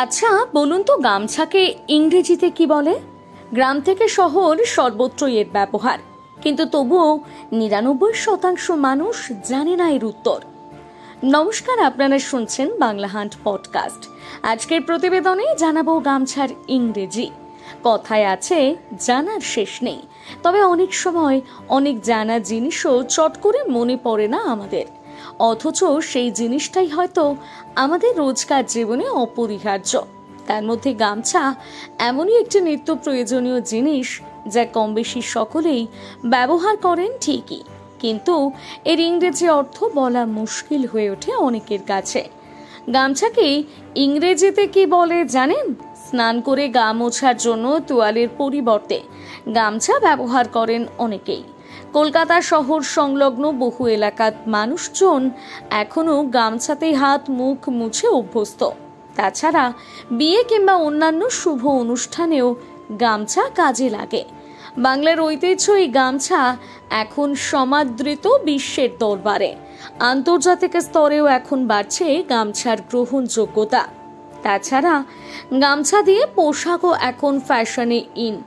আচ্ছা বলুন তো, গামছাকে ইংরেজিতে কি বলে? গ্রাম থেকে শহর সর্বত্রই এর ব্যবহার, কিন্তু তবুও ৯৯% মানুষ জানে না এর উত্তর। নমস্কার, আপনারা শুনছেন বাংলা হান্ট পডকাস্ট। আজকের প্রতিবেদনে জানাবো গামছার ইংরেজি। কথায় আছে জানার শেষ নেই, তবে অনেক সময় অনেক জানা জিনিসও চট করে মনে পড়ে না আমাদের, অথচ সেই জিনিসটাই হয়তো আমাদের রোজকার জীবনে অপরিহার্য। তার মধ্যে গামছা এমনই একটি নিত্য প্রয়োজনীয় জিনিস যা কম বেশি সকলেই ব্যবহার করেন ঠিকই, কিন্তু এর ইংরেজি অর্থ বলা মুশকিল হয়ে ওঠে অনেকের কাছে। গামছাকে ইংরেজিতে কি বলে জানেন? স্নান করে গা মোছার জন্য তোয়ালের পরিবর্তে গামছা ব্যবহার করেন অনেকেই। কলকাতা শহর সংলগ্ন বহু এলাকার মানুষজন এখনো গামছাতেই হাত মুখ মুছে অভ্যস্ত। তাছাড়া বিয়ে কিংবা অন্যান্য শুভ অনুষ্ঠানেও গামছা কাজে লাগে। বাংলার ঐতিহ্য এই গামছা এখন সমাদৃত বিশ্বের দরবারে। আন্তর্জাতিক স্তরেও এখন বাড়ছে গামছার গ্রহণযোগ্যতা। তাছাড়া গামছা দিয়ে পোশাকও এখন ফ্যাশনে ইন।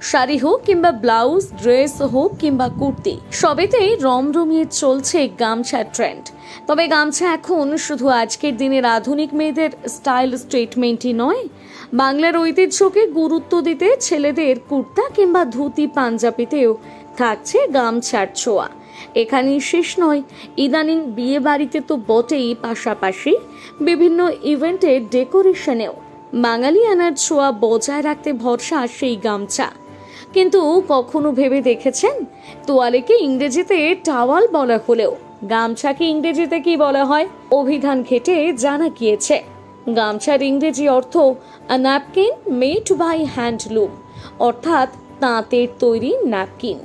শাড়ি হোক কিংবা ব্লাউজ, ড্রেস হোক কিংবা কুর্তি, সবেতেই রমরমিয়ে চলছে গামছার ট্রেন্ড। তবে গামছা এখন শুধু আজকের দিনের আধুনিক মেয়েদের স্টাইল স্টেটমেন্টই নয়, বাংলার ঐতিহ্যকে গুরুত্ব দিতে ছেলেদের কুর্তা কিংবা ধুতি পাঞ্জাবিতেও থাকছে গামছার ছোঁয়া। এখানেই শেষ নয়, ইদানিং বিয়ে বাড়িতে তো বটেই, পাশাপাশি বিভিন্ন ইভেন্টের ডেকোরেশনেও বাঙালি আনার ছোঁয়া বজায় রাখতে ভরসা সেই গামছা। কিন্তু কখনো ভেবে দেখেছেন, তোয়ালেকে ইংরেজিতে টাওয়াল বলা হলেও গামছাকে ইংরেজিতে কি বলা হয়? অভিধান ঘেটে জানা গিয়েছে গামছার ইংরেজি অর্থ আ ন্যাপকিন মেড বাই হ্যান্ডলুম, অর্থাৎ তাঁতের তৈরি ন্যাপকিন।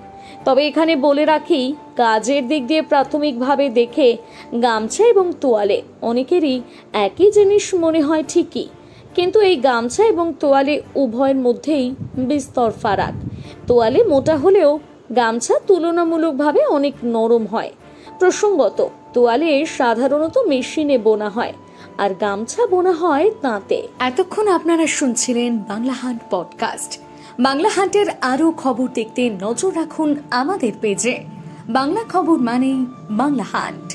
তবে এখানে বলে রাখি, কাজের দিক দিয়ে প্রাথমিকভাবে দেখে গামছা এবং তোয়ালে অনেকেরই একই জিনিস মনে হয় ঠিকই, কিন্তু এই গামছা এবং তোয়ালে উভয়ের মধ্যেই বিস্তর ফারাক। তোয়ালে মোটা হলেও গামছা তুলনামূলকভাবে অনেক নরম হয়। প্রসঙ্গত, তোয়ালে সাধারণত মেশিনে বোনা হয় আর গামছা বোনা হয় তাঁতে। এতক্ষণ আপনারা শুনছিলেন বাংলা হান্ট পডকাস্ট। বাংলা হান্টের আরো খবর দেখতে নজর রাখুন আমাদের পেজে। বাংলা খবর মানেই বাংলা হান্ট।